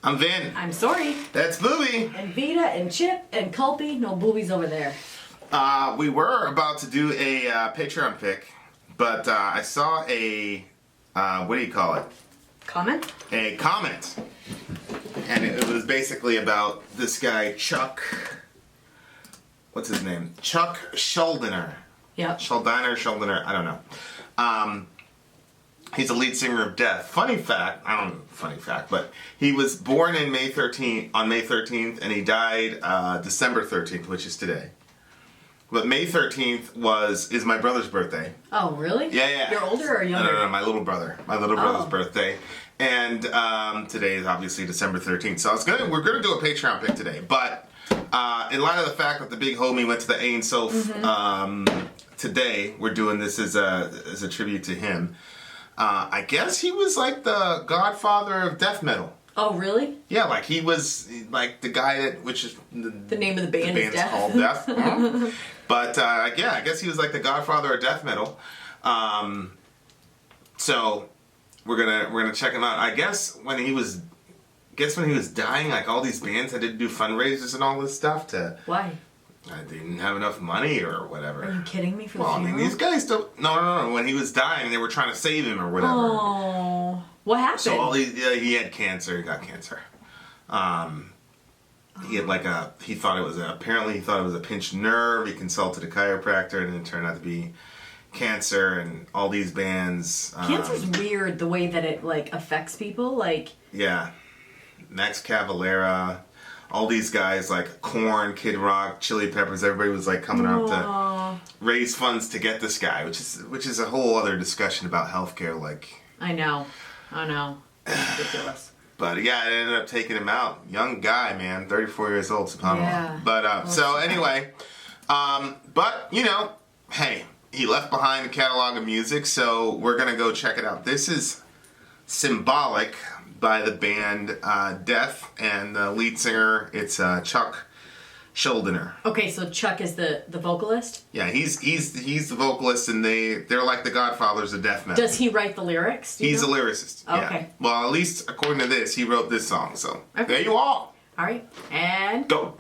I'm Vin. I'm Sori. That's Booby. And Vita and Chip and Culpy. No boobies over there. We were about to do a Patreon pick, but I saw a, what do you call it? Comment? A comment. And it was basically about this guy, Chuck, what's his name? Chuck Schuldiner. Yep. Schuldiner, I don't know. He's the lead singer of Death. Funny fact, but he was born on May 13th, and he died December 13th, which is today. But May 13th is my brother's birthday. Oh, really? Yeah. You're older or younger? No, my little brother. My little brother's birthday. And today is obviously December 13th. So we're going to do a Patreon pick today. But in light of the fact that the big homie went to the A and Soph today, we're doing this as a tribute to him. I guess he was like the godfather of death metal. Oh, really? Yeah, like he was like the guy that, which is the name of the band is Death. Called Death. But yeah, I guess he was like the godfather of death metal. So we're gonna check him out. I guess when he was dying, like all these bands had to do fundraisers and all this stuff to. Why? They didn't have enough money or whatever. Are you kidding me? For the funeral? I mean, these guys don't. No. When he was dying, they were trying to save him or whatever. Oh, what happened? So he had cancer. He got cancer. He had apparently he thought it was a pinched nerve. He consulted a chiropractor, and it turned out to be cancer. And all these bands. Cancer's weird the way that it affects people. Yeah, Max Cavalera. All these guys like Korn, Kid Rock, Chili Peppers, everybody was coming out to raise funds to get this guy, which is a whole other discussion about healthcare. I know, it's ridiculous. But yeah, it ended up taking him out. Young guy, man, 34 years old, subhanAllah. Yeah. But so anyway, but hey, he left behind a catalog of music, so we're gonna go check it out. This is Symbolic by the band Death, and the lead singer, it's Chuck Schuldiner. Okay, so Chuck is the vocalist? Yeah, he's the vocalist, and they're like the godfathers of death metal. Does he write the lyrics? He's a lyricist. Okay. Yeah. Well, at least according to this, he wrote this song, so okay. There you are. All right, and go.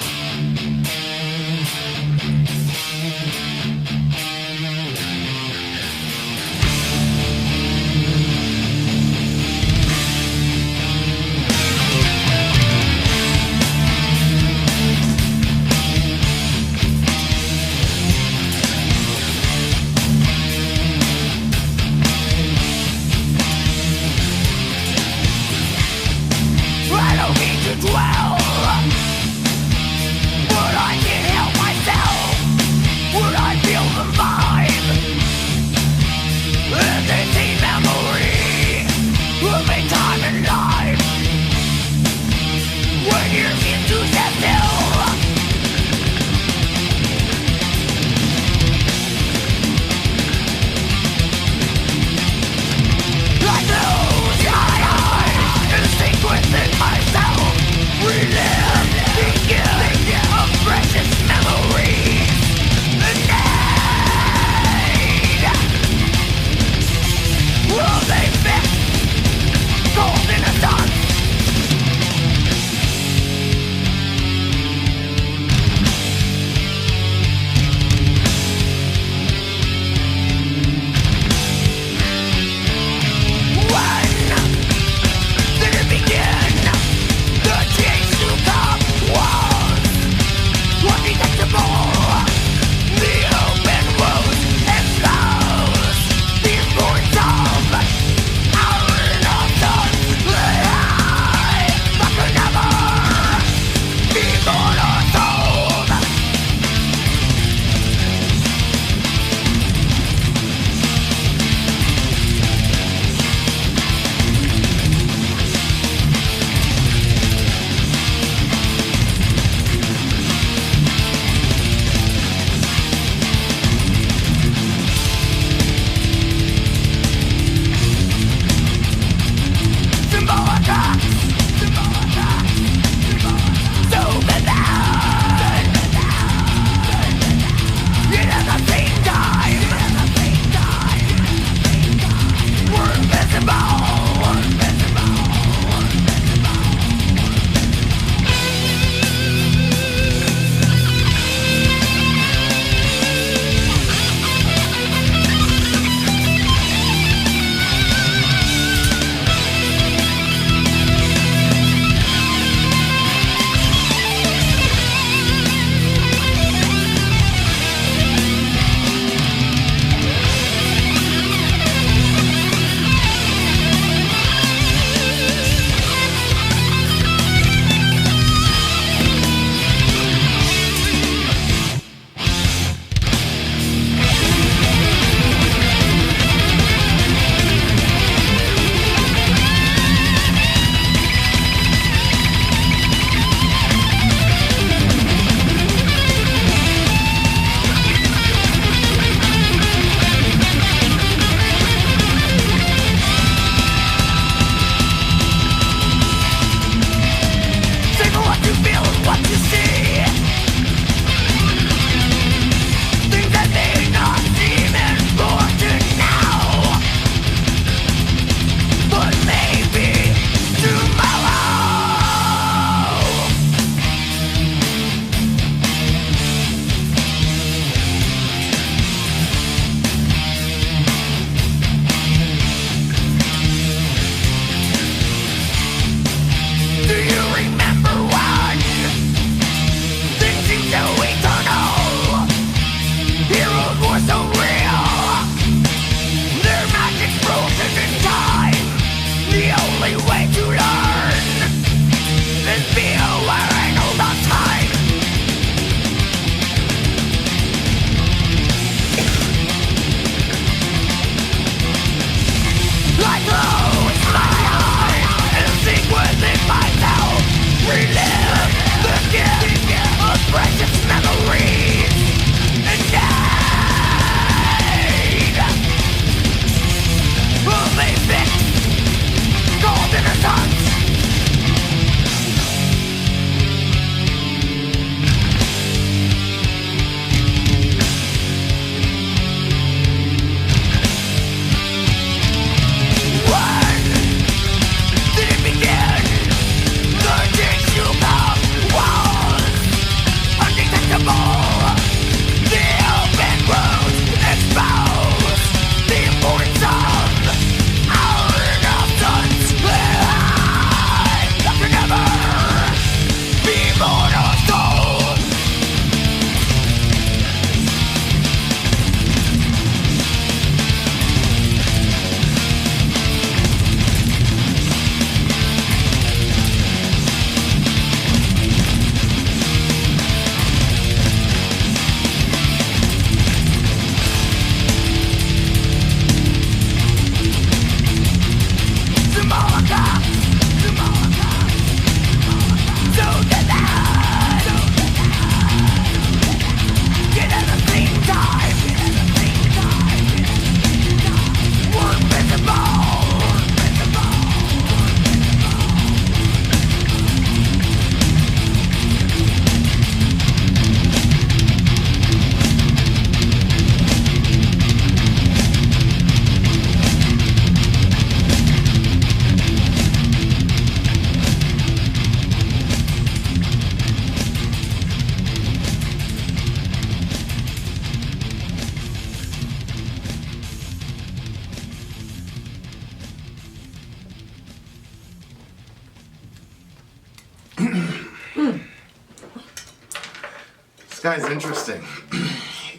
guy's interesting.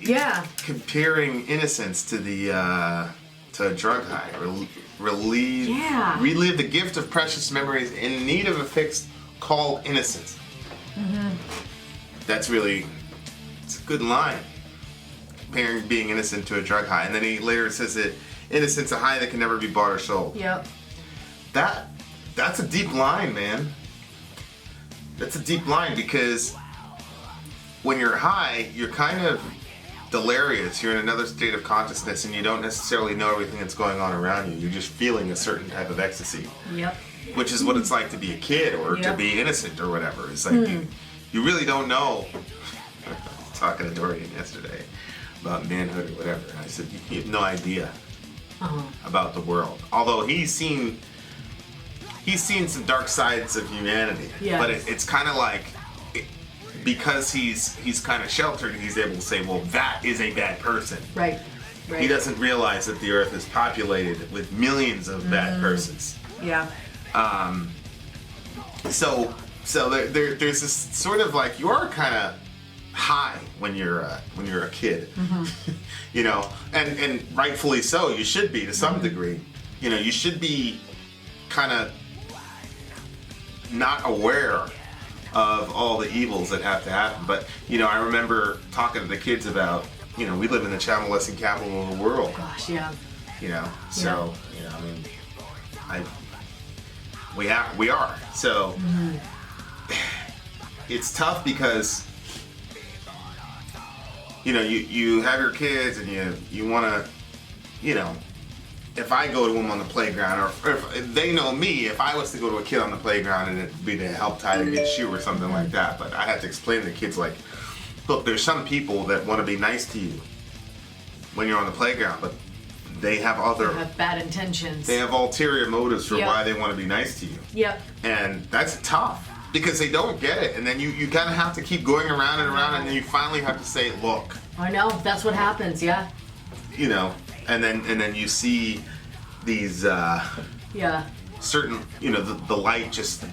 Yeah. Comparing innocence to to a drug high. Relive the gift of precious memories in need of a fix called innocence. Mm-hmm. That's really, it's a good line. Comparing being innocent to a drug high. And then he later says that innocence a high that can never be bought or sold. Yep. That's a deep line, man. That's a deep line because when you're high, you're kind of delirious. You're in another state of consciousness and you don't necessarily know everything that's going on around you. You're just feeling a certain type of ecstasy. Yep. Which is what it's like to be a kid or to be innocent or whatever. It's like you really don't know. I was talking to Dorian yesterday about manhood or whatever. And I said, you have no idea about the world. Although he's seen some dark sides of humanity. Yes. But it's kind of like, because he's kind of sheltered, he's able to say, well, that is a bad person. Right. Right. He doesn't realize that the earth is populated with millions of bad persons. Yeah. So there's this sort of like, you are kind of high when you're a kid, you know, and rightfully so. You should be to some degree. You know, you should be kind of not aware of all the evils that have to happen. But you know, I remember talking to the kids about, you know, we live in the child molesting capital of the world. Gosh, yeah. You know, so you know, I mean, we are. So it's tough because, you know, you have your kids and you want to, you know, if I go to them on the playground, or if they know me, if I was to go to a kid on the playground and it'd be to help tie a kid's shoe or something like that, but I have to explain to the kids, like, look, there's some people that want to be nice to you when you're on the playground, but they have bad intentions. They have ulterior motives for why they want to be nice to you. Yep. And that's tough because they don't get it, and then you kind of have to keep going around and around, and then you finally have to say, look. I know, that's what happens. Yeah. You know. And then you see these certain, you know, the light just,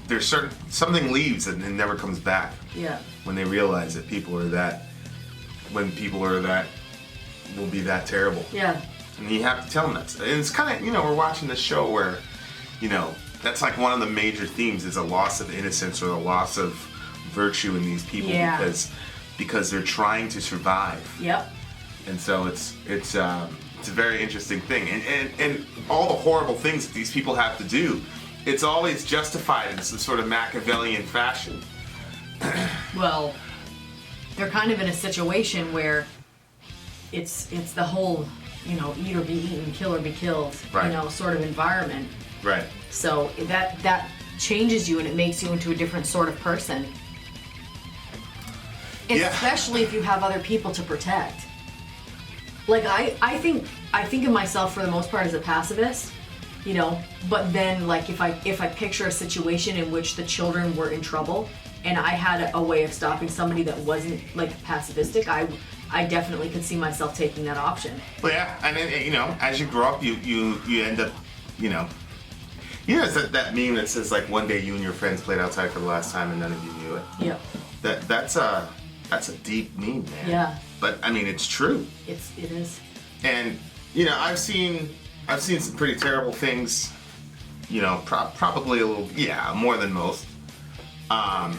there's something leaves and it never comes back. Yeah. When they realize that people are that will be that terrible. Yeah. And you have to tell them that. And it's kind of, you know, we're watching this show where, you know, that's like one of the major themes is a loss of innocence or a loss of virtue in these people because they're trying to survive. Yep. And so it's a very interesting thing, and all the horrible things that these people have to do, it's always justified in some sort of Machiavellian fashion. Well, they're kind of in a situation where it's the whole, you know, eat or be eaten, kill or be killed, you know, sort of environment. Right. So that changes you and it makes you into a different sort of person. Especially if you have other people to protect. Like I think of myself for the most part as a pacifist, you know, but then like if I picture a situation in which the children were in trouble and I had a way of stopping somebody that wasn't like pacifistic, I definitely could see myself taking that option. Well, yeah, and then, you know, as you grow up, you end up, you know, it's that meme that says like one day you and your friends played outside for the last time and none of you knew it. Yeah. That's a deep meme, man. Yeah. But I mean, it's true. It is. And you know, I've seen some pretty terrible things. You know, probably a little, more than most. But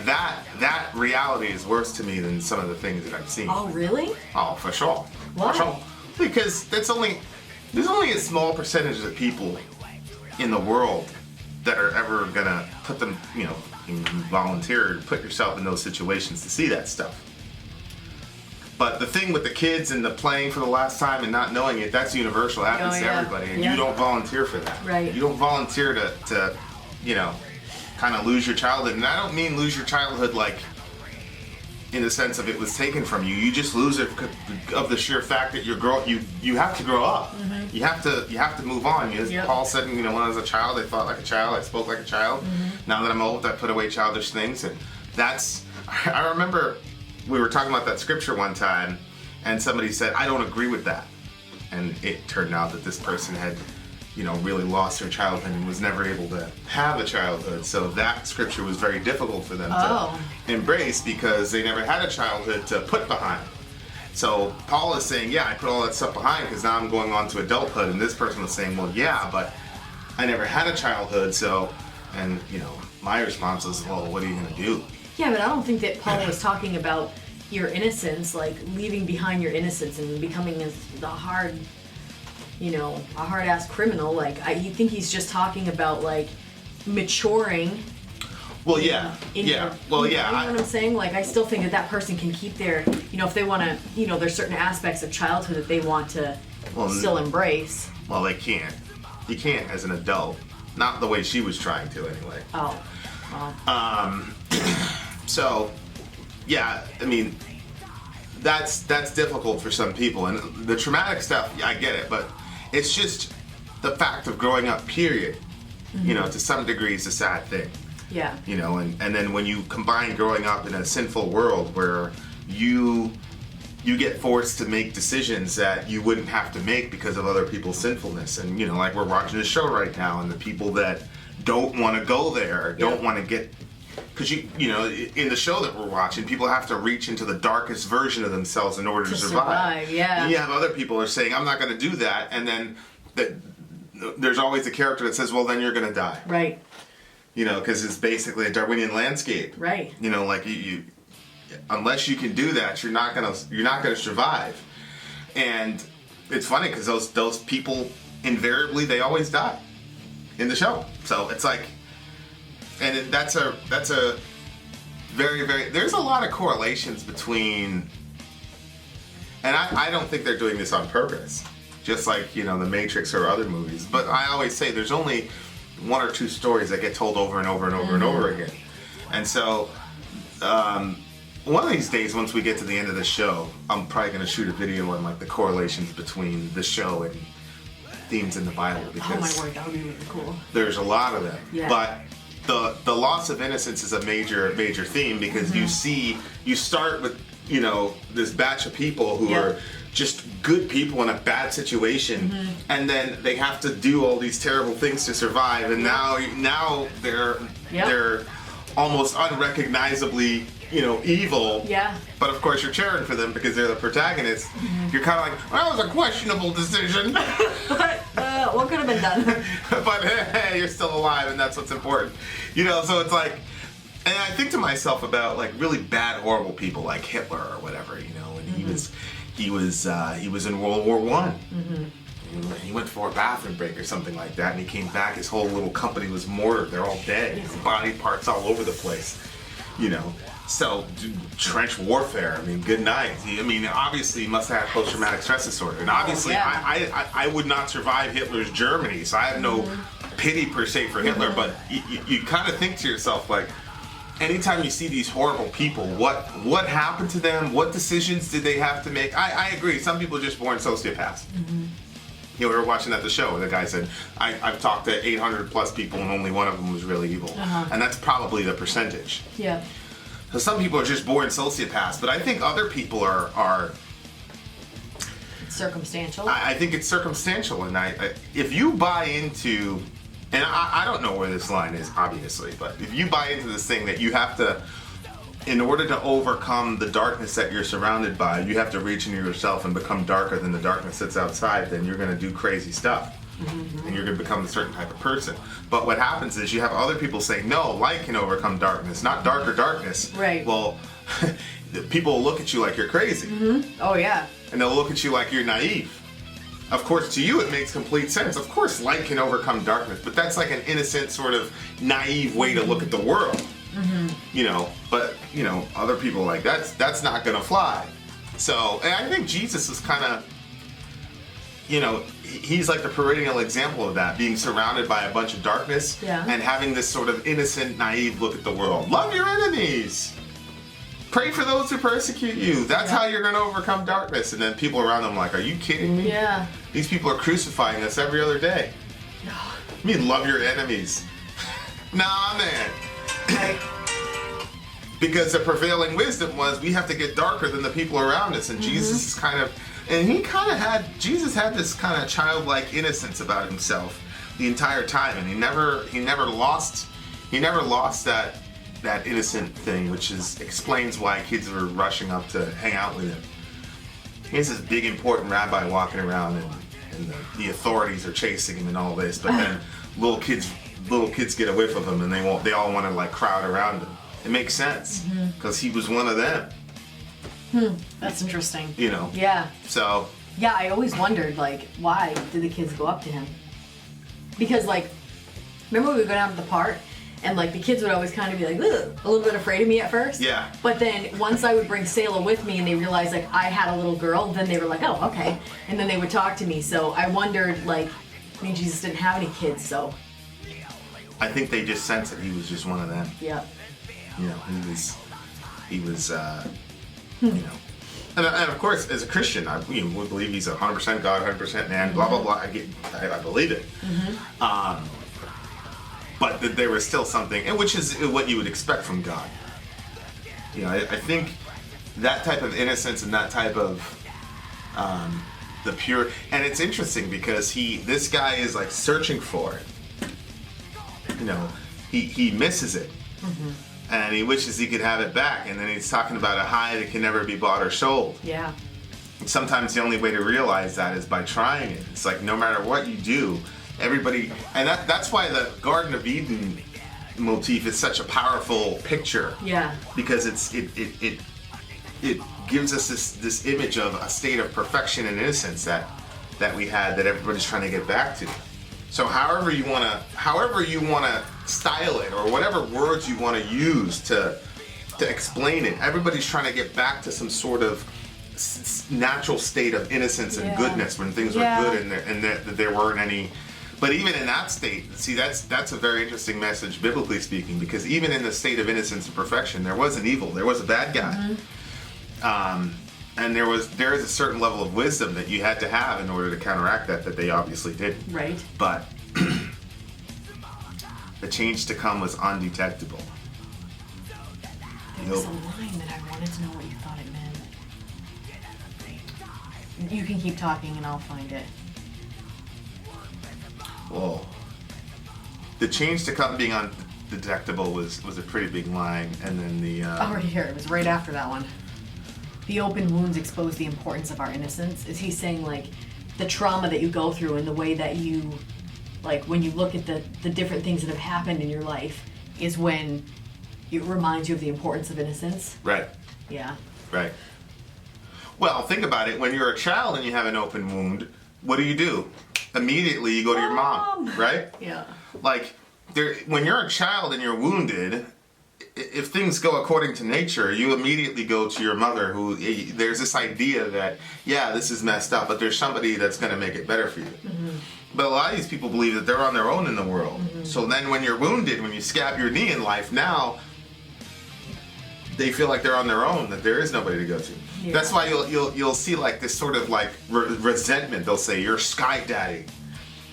that reality is worse to me than some of the things that I've seen. Oh, really? Oh, for sure. Why? For sure. Because there's only a small percentage of people in the world that are ever gonna put them, you know, volunteer to put yourself in those situations to see that stuff. But the thing with the kids and the playing for the last time and not knowing it, that's universal. It happens to everybody, and you don't volunteer for that. Right. You don't volunteer to you know, kind of lose your childhood. And I don't mean lose your childhood like in the sense of it was taken from you. You just lose it of the sheer fact that you have to grow up. Mm-hmm. You have to move on. As Paul said, you know, when I was a child, I thought like a child, I spoke like a child. Mm-hmm. Now that I'm old, I put away childish things, and I remember we were talking about that scripture one time, and somebody said, I don't agree with that. And it turned out that this person had really lost their childhood and was never able to have a childhood. So that scripture was very difficult for them to embrace because they never had a childhood to put behind. So Paul is saying, yeah, I put all that stuff behind because now I'm going on to adulthood. And this person was saying, well, yeah, but I never had a childhood. So, and my response was, well, what are you going to do? Yeah, but I don't think that Paul was talking about your innocence, like leaving behind your innocence and becoming the hard, a hard-ass criminal. Like, I think he's just talking about, like, maturing. Well, yeah. Well, yeah. You know what I'm saying? Like, I still think that person can keep their, if they want to, there's certain aspects of childhood that they want to still embrace. Well, they can't. You can't as an adult. Not the way she was trying to, anyway. Oh. Well. So, yeah, I mean, that's difficult for some people. And the traumatic stuff, I get it, but it's just the fact of growing up, period. To some degree is a sad thing. Yeah. And then when you combine growing up in a sinful world where you get forced to make decisions that you wouldn't have to make because of other people's sinfulness. And, like we're watching this show right now, and the people that don't want to go there, don't want to get... Because, in the show that we're watching, people have to reach into the darkest version of themselves in order to survive. Yeah. And you have other people who are saying, I'm not going to do that. And then there's always a character that says, well, then you're going to die. Right. Because it's basically a Darwinian landscape. Right. Like you unless you can do that, you're not gonna survive. And it's funny because those people invariably they always die in the show. So it's like, and that's a very, very, there's a lot of correlations between, and I don't think they're doing this on purpose, just like The Matrix or other movies. But I always say there's only one or two stories that get told over and over and over and over again. And so, one of these days, once we get to the end of the show, I'm probably going to shoot a video on like the correlations between the show and themes in the Bible, because oh my word, that would be really cool. There's a lot of them. Yeah. But the loss of innocence is a major theme, because you start with this batch of people who are just good people in a bad situation, and then they have to do all these terrible things to survive, and now they're almost unrecognizably evil. Yeah. But of course you're cheering for them because they're the protagonists. You're kind of like, well, that was a questionable decision. What could have been done? But hey, you're still alive, and that's what's important. So it's like, and I think to myself about like really bad, horrible people like Hitler or whatever, and he was in World War I. He went for a bathroom break or something like that, and he came back. His whole little company was mortared. They're all dead. Body parts all over the place. So trench warfare. I mean, good night. Obviously, he must have had post-traumatic stress disorder, and obviously, I would not survive Hitler's Germany. So I have no pity per se for Hitler. But you kind of think to yourself, like, anytime you see these horrible people, what happened to them? What decisions did they have to make? I agree. Some people are just born sociopaths. We were watching at the show, and the guy said, I've talked to 800 plus people, and only one of them was really evil. And that's probably the percentage. Yeah. So some people are just born sociopaths, but I think other people are circumstantial. I think it's circumstantial, and if you buy into, and I don't know where this line is, obviously, but if you buy into this thing that you have to, in order to overcome the darkness that you're surrounded by, you have to reach into yourself and become darker than the darkness that's outside, then you're going to do crazy stuff. And you're going to become a certain type of person. But what happens is you have other people saying, no, light can overcome darkness, not darker darkness. Right. Well, people will look at you like you're crazy. Oh, yeah. And they'll look at you like you're naive. Of course, to you it makes complete sense. Of course, light can overcome darkness, but that's like an innocent, sort of naive way to look at the world. But other people are like, that's not gonna fly. So, and I think Jesus is kind of, he's like the perennial example of that, being surrounded by a bunch of darkness and having this sort of innocent, naive look at the world. Love your enemies. Pray for those who persecute you. That's how you're going to overcome darkness. And then people around them are like, are you kidding me? Yeah. These people are crucifying us every other day. I mean, love your enemies. Nah, man. Right. Because the prevailing wisdom was we have to get darker than the people around us. And Jesus is Jesus had this kind of childlike innocence about himself. the entire time, and he never lost that innocent thing, which explains why kids were rushing up to hang out with him. He's this big important rabbi walking around, and the authorities are chasing him and all this, but then little kids get a whiff of him, and they all want to like crowd around him. It makes sense because he was one of them. That's interesting. You know. Yeah. So. Yeah, I always wondered, like, why did the kids go up to him? Because, like, remember we would go down to the park, and, like, the kids would always kind of be like, ugh, a little bit afraid of me at first. Yeah. But then once I would bring Sayla with me and they realized, like, I had a little girl, then they were like, oh, okay. And then they would talk to me. So I wondered, like, I mean, Jesus didn't have any kids, so. I think they just sensed that he was just one of them. Yeah. You know, he was, you know. And of course, as a Christian, we believe he's 100% God, 100% man, blah, blah, blah. I believe it. But that there was still something, and which is what you would expect from God. You know, I think that type of innocence and that type of the pure, and it's interesting because this guy is like searching for it. You know, he misses it. And he wishes he could have it back, and then he's talking about a high that can never be bought or sold. Yeah. And sometimes the only way to realize that is by trying it. It's like no matter what you do, everybody, and that's why the Garden of Eden motif is such a powerful picture. Yeah. Because it gives us this image of a state of perfection and innocence that we had that everybody's trying to get back to. So however you wanna style it, or whatever words you want to use to explain it, everybody's trying to get back to some sort of natural state of innocence and goodness when things were good and that there weren't any. But even in that state, see, that's a very interesting message biblically speaking, because even in the state of innocence and perfection, there was an evil, there was a bad guy. And there is a certain level of wisdom that you had to have in order to counteract that they obviously didn't. Right. But the change to come was undetectable. There was a line that I wanted to know what you thought it meant. You can keep talking and I'll find it. Whoa. The change to come being undetectable was a pretty big line, and then the... Oh, right here. It was right after that one. The open wounds expose the importance of our innocence. Is he saying, like, the trauma that you go through and the way that you, like, when you look at the different things that have happened in your life is when it reminds you of the importance of innocence? Right. Yeah. Right. Well, think about it. When you're a child and you have an open wound, what do? Immediately you go to your mom, right? Yeah. Like, when you're a child and you're wounded, if things go according to nature, you immediately go to your mother, who there's this idea that, yeah, this is messed up, but there's somebody that's going to make it better for you. But a lot of these people believe that they're on their own in the world. So then when you're wounded, when you scab your knee in life, now they feel like they're on their own, that there is nobody to go to. Yeah. That's why you'll see like this sort of like resentment. They'll say, you're Sky Daddy.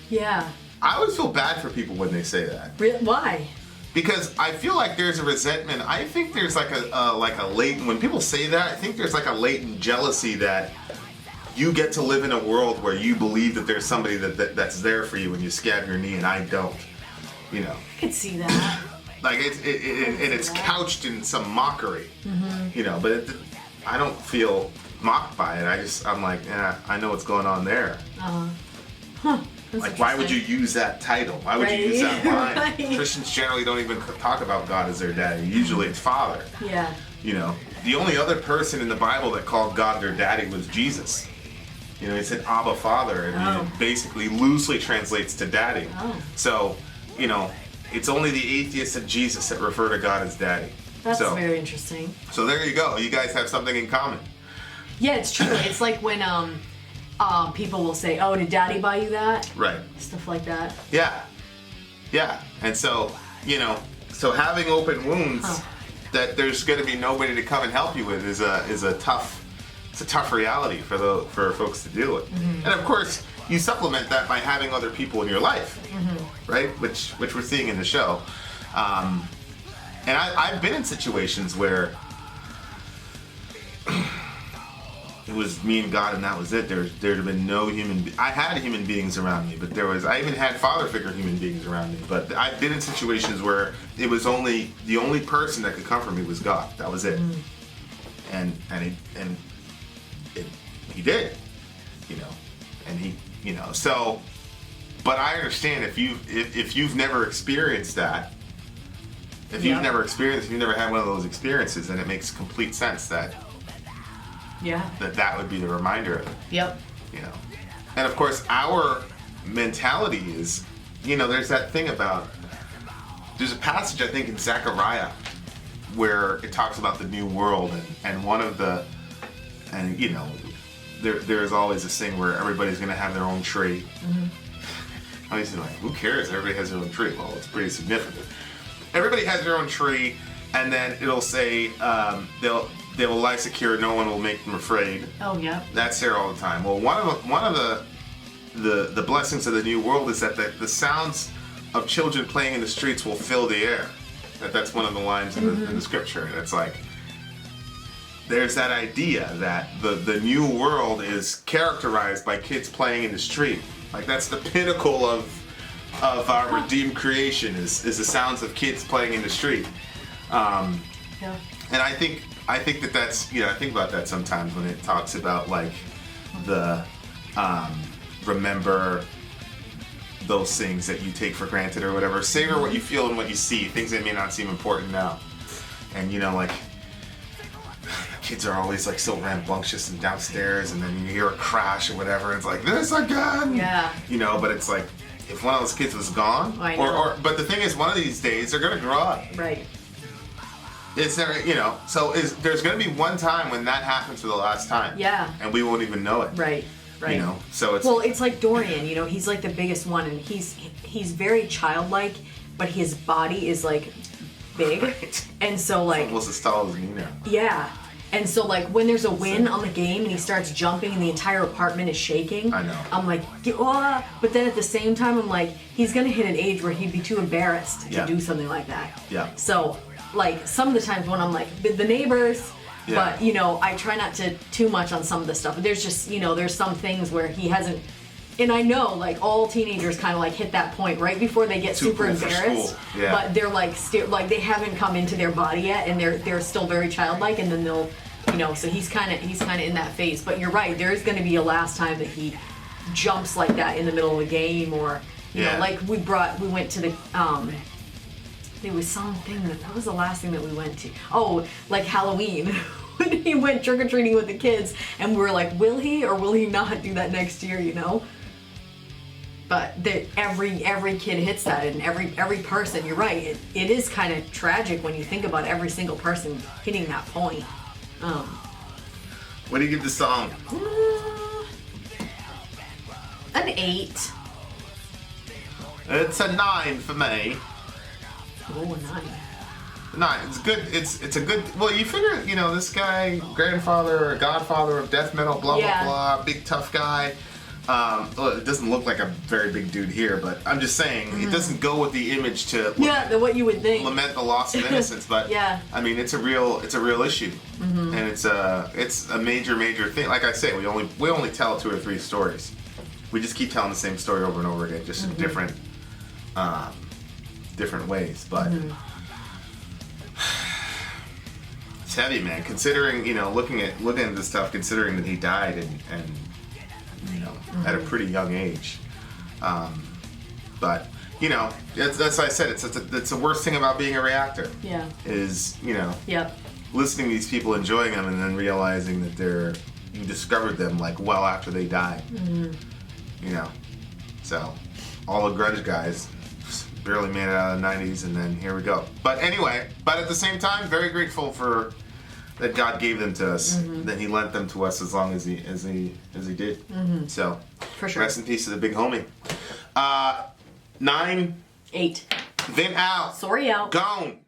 Yeah. I always feel bad for people when they say that. Why? Because I feel like there's a resentment. I think there's like a latent, when people say that, I think there's like a latent jealousy that you get to live in a world where you believe that there's somebody that's there for you when you scab your knee and I don't. You know. I could see that. Like it's couched in some mockery. You know, but I don't feel mocked by it. I'm like, I know what's going on there. Like, why would you use that title? Why would you use that line? Right. Christians generally don't even talk about God as their daddy. Usually it's Father. Yeah. You know, the only other person in the Bible that called God their daddy was Jesus. You know, he said Abba Father, and it basically loosely translates to daddy. So, you know, it's only the atheists and Jesus that refer to God as daddy. That's very interesting. So there you go. You guys have something in common. Yeah, it's true. It's like when people will say, "Oh, did Daddy buy you that?" Right. Stuff like that. Yeah. Yeah. And so, you know, so having open wounds that there's going to be nobody to come and help you with is a tough reality for folks to deal with. And of course, you supplement that by having other people in your life, right? Which we're seeing in the show. And I've been in situations where it was me and God, and that was it. There'd have been no I had human beings around me, but I even had father figure human beings around me. But I've been in situations where it was the only person that could comfort me was God. That was it. And he did, and he, so. But I understand if you've never experienced that, if you've never had one of those experiences, then it makes complete sense that that would be the reminder of it. Yep. And of course our mentality is, there's that thing about, there's a passage I think in Zechariah where it talks about the new world, and one of the, and there's always this thing where everybody's going to have their own tree. Obviously, like, who cares? Everybody has their own tree. Well, it's pretty significant. Everybody has their own tree, and then it'll say they will lie secure. No one will make them afraid. Oh yeah. That's there all the time. Well, one of the blessings of the new world is that the sounds of children playing in the streets will fill the air. That's one of the lines in the scripture, and it's like, there's that idea that the new world is characterized by kids playing in the street. Like, that's the pinnacle of our redeemed creation is the sounds of kids playing in the street. And I think that's I think about that sometimes when it talks about like the remember those things that you take for granted or whatever. Savor what you feel and what you see, things that may not seem important now. And like, kids are always like so rambunctious and downstairs, and then you hear a crash or whatever, and it's like, this again! Yeah. But it's like, if one of those kids was gone, but the thing is, one of these days, they're gonna grow up. Right. It's there, so there's gonna be one time when that happens for the last time. Yeah. And we won't even know it. Right. Right. So it's... Well, it's like Dorian, he's like the biggest one, and he's very childlike, but his body is like big. Right. And so like... It's almost as tall as me now. Yeah. And so, like, when there's a win on the game and he starts jumping and the entire apartment is shaking, I know. I'm like, oh! But then at the same time, I'm like, he's going to hit an age where he'd be too embarrassed to do something like that. Yeah. So, like, some of the times when I'm like, the neighbors, but, I try not to too much on some of the stuff. But there's just, there's some things where he hasn't, and I know, like, all teenagers kind of, like, hit that point right before they get super embarrassed. Yeah. But they're, like, still, like, they haven't come into their body yet, and they're still very childlike, and then they'll, so he's kind of in that phase. But you're right, there's going to be a last time that he jumps like that in the middle of a game, or, you know, like we went to the, there was something, that was the last thing that we went to. Oh, like Halloween. When he went trick-or-treating with the kids, and we were like, will he or will he not do that next year, But every kid hits that, and every person, you're right, it is kind of tragic when you think about every single person hitting that point. What do you give the song? An 8. It's a 9 for me. Oh, a 9. 9. It's good. It's a good. Well, you figure, this guy, grandfather or godfather of death metal, blah blah blah, big tough guy. Well, it doesn't look like a very big dude here, but I'm just saying it doesn't go with the image to what you would think, lament the loss of innocence. But I mean, it's a real issue, and it's a major thing. Like I say, we only tell 2 or 3 stories. We just keep telling the same story over and over again, just in different ways. But it's heavy, man. Considering looking at this stuff, considering that he died and at a pretty young age. But, that's why I said it's the worst thing about being a reactor. Yeah. Is, listening to these people, enjoying them, and then realizing that you discovered them like well after they died. So, all the grunge guys barely made it out of the 90s, and then here we go. But anyway, at the same time, very grateful for that God gave them to us, that He lent them to us as long as He did. So, for sure. Rest in peace to the big homie. 9. 8. Vin out. Sori out. Gone.